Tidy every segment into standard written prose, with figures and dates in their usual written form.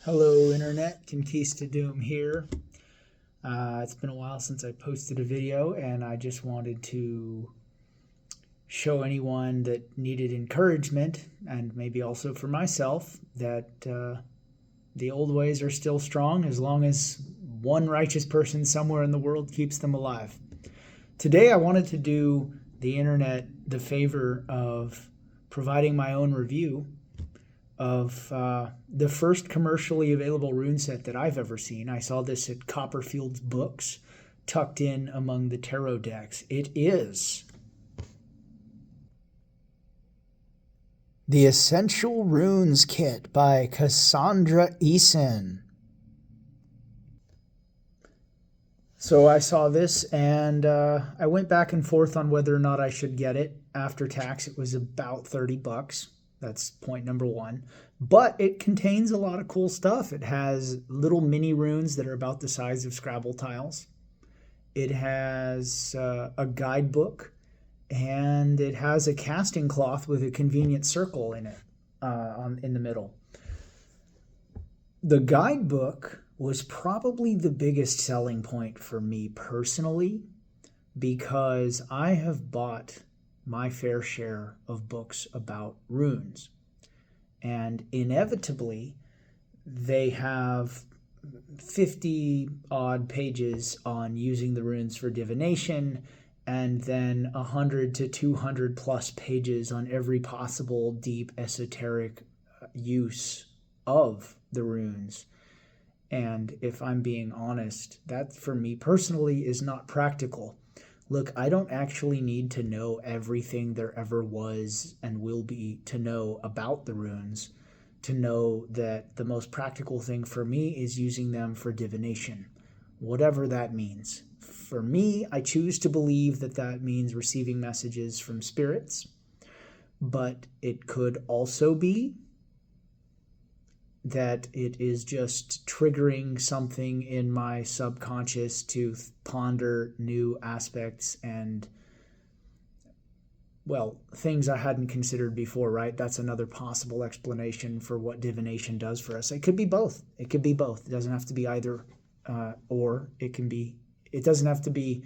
Hello Internet, Conquistadum here. It's been a while since I posted a video, and I just wanted to show anyone that needed encouragement, and maybe also for myself, that the old ways are still strong as long as one righteous person somewhere in the world keeps them alive. Today I wanted to do the Internet the favor of providing my own review of the first commercially available rune set that I've ever seen. I saw this at Copperfield's Books, tucked in among the tarot decks. It is the Essential Runes Kit by Cassandra Eason. So I saw this and I went back and forth on whether or not I should get it. After tax, it was about $30. That's point number one. But it contains a lot of cool stuff. It has little mini runes that are about the size of Scrabble tiles. It has a guidebook, and it has a casting cloth with a convenient circle in it in the middle. The guidebook was probably the biggest selling point for me personally, because I have bought my fair share of books about runes. And inevitably, they have 50 odd pages on using the runes for divination, and then 100 to 200 plus pages on every possible deep esoteric use of the runes. And if I'm being honest, that for me personally is not practical. Look, I don't actually need to know everything there ever was and will be to know about the runes, to know that the most practical thing for me is using them for divination, whatever that means. For me, I choose to believe that that means receiving messages from spirits, but it could also be that it is just triggering something in my subconscious to ponder new aspects and, well, things I hadn't considered before, right? That's another possible explanation for what divination does for us. It could be both. It could be both. It doesn't have to be either or. It doesn't have to be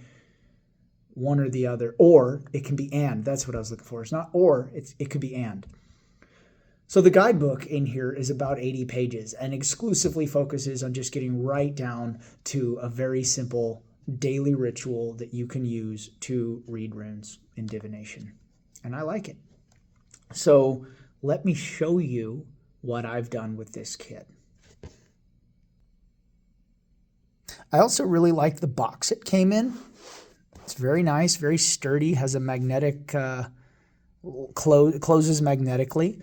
one or the other, or it can be and. That's what I was looking for. It's not or, it could be and. So the guidebook in here is about 80 pages and exclusively focuses on just getting right down to a very simple daily ritual that you can use to read runes in divination. And I like it. So let me show you what I've done with this kit. I also really like the box it came in. It's very nice, very sturdy, has a magnetic, closes magnetically.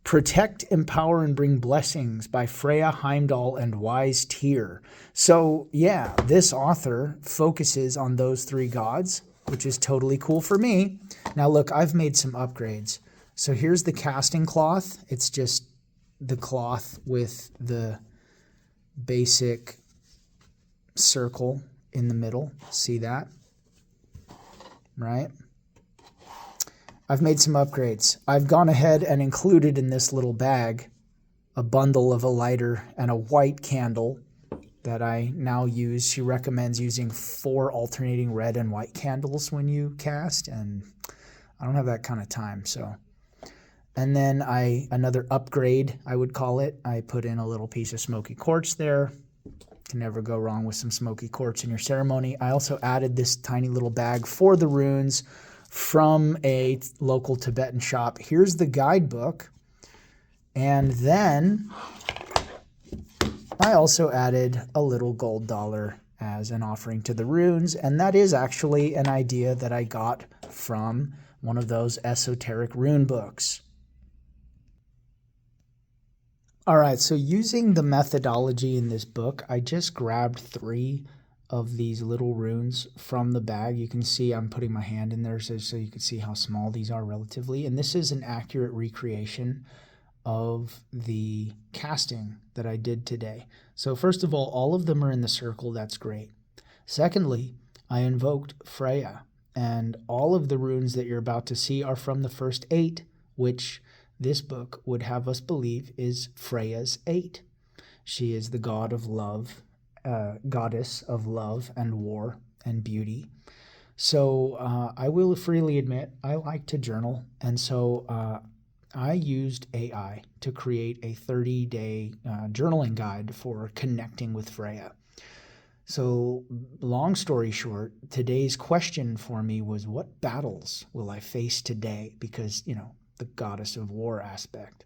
Protect, Empower, and Bring Blessings by Freya Heimdall and Wise Tyr. So yeah, this author focuses on those three gods, which is totally cool for me. Now look, I've made some upgrades. So here's the casting cloth. It's just the cloth with the basic circle in the middle. See that? Right? I've made some upgrades. I've gone ahead and included in this little bag a bundle of a lighter and a white candle that I now use. She recommends using 4 alternating red and white candles when you cast, and I don't have that kind of time. So, and then another upgrade, I would call it. I put in a little piece of smoky quartz there. Can never go wrong with some smoky quartz in your ceremony. I also added this tiny little bag for the runes from a local Tibetan shop. Here's the guidebook. And then I also added a little gold dollar as an offering to the runes. And that is actually an idea that I got from one of those esoteric rune books. All right, so using the methodology in this book, I just grabbed 3 of these little runes from the bag. You can see I'm putting my hand in there so you can see how small these are relatively. And this is an accurate recreation of the casting that I did today. So first of all of them are in the circle. That's great. Secondly, I invoked Freya, and all of the runes that you're about to see are from the first 8, which this book would have us believe is Freya's 8. She is the god of love, goddess of love and war and beauty. So I will freely admit I like to journal, and so I used AI to create a 30-day journaling guide for connecting with Freya. So, long story short, today's question for me was, what battles will I face today? Because, the goddess of war aspect.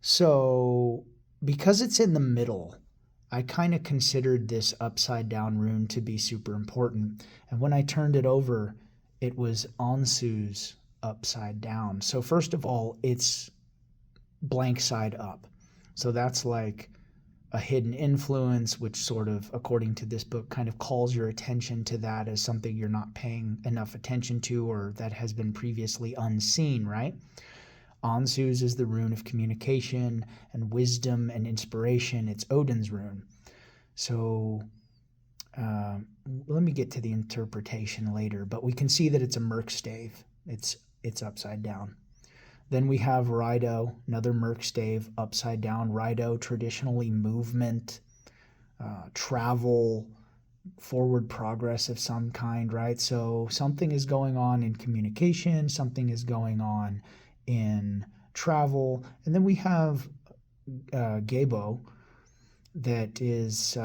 So, because it's in the middle, I kind of considered this upside down rune to be super important. And when I turned it over, it was Ansu's upside down. So, first of all, it's blank side up. So, that's like a hidden influence, which sort of, according to this book, kind of calls your attention to that as something you're not paying enough attention to or that has been previously unseen, right? Ansu's is the rune of communication and wisdom and inspiration. It's Odin's rune. So let me get to the interpretation later, but we can see that it's a merc stave. It's upside down. Then we have Rido, another merc stave, upside down. Rido, traditionally movement, travel, forward progress of some kind, right? So something is going on in communication, something is going on in travel. And then we have Gabo that is,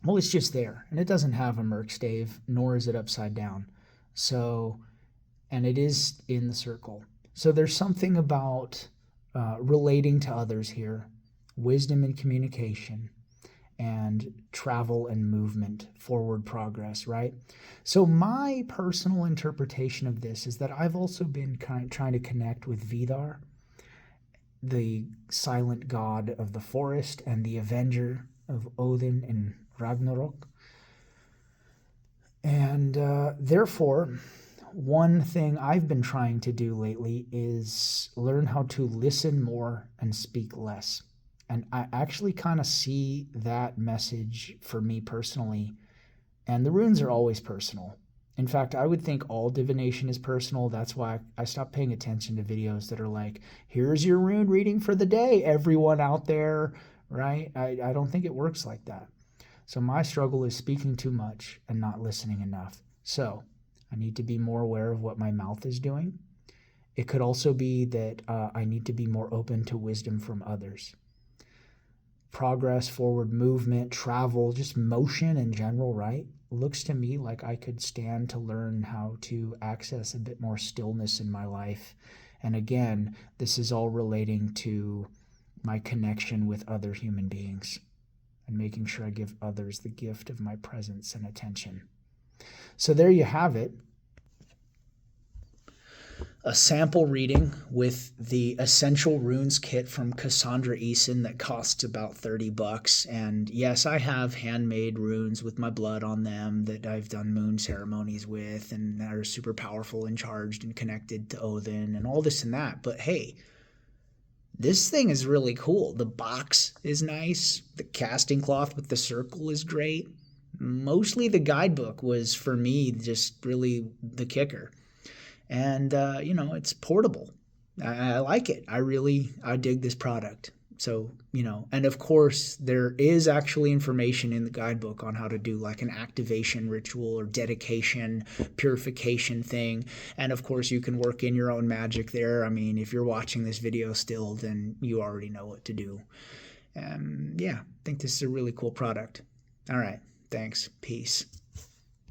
it's just there. And it doesn't have a merc stave, nor is it upside down. So, and it is in the circle. So there's something about relating to others here, wisdom and communication, and travel and movement, forward progress, right? So my personal interpretation of this is that I've also been trying to connect with Vidar, the silent god of the forest and the avenger of Odin in Ragnarok. And therefore, one thing I've been trying to do lately is learn how to listen more and speak less. And I actually kind of see that message for me personally. And the runes are always personal. In fact, I would think all divination is personal. That's why I stopped paying attention to videos that are like, here's your rune reading for the day, everyone out there, right? I don't think it works like that. So my struggle is speaking too much and not listening enough. So I need to be more aware of what my mouth is doing. It could also be that I need to be more open to wisdom from others. Progress, forward movement, travel, just motion in general, right? Looks to me like I could stand to learn how to access a bit more stillness in my life. And again, this is all relating to my connection with other human beings and making sure I give others the gift of my presence and attention. So there you have it. A sample reading with the Essential Runes kit from Cassandra Eason that costs about $30. And yes, I have handmade runes with my blood on them that I've done moon ceremonies with and that are super powerful and charged and connected to Odin and all this and that. But hey, this thing is really cool. The box is nice. The casting cloth with the circle is great. Mostly the guidebook was, for me, just really the kicker. And, it's portable. I like it. I dig this product. So, and of course, there is actually information in the guidebook on how to do like an activation ritual or dedication, purification thing. And of course, you can work in your own magic there. I mean, if you're watching this video still, then you already know what to do. Yeah, I think this is a really cool product. All right. Thanks. Peace.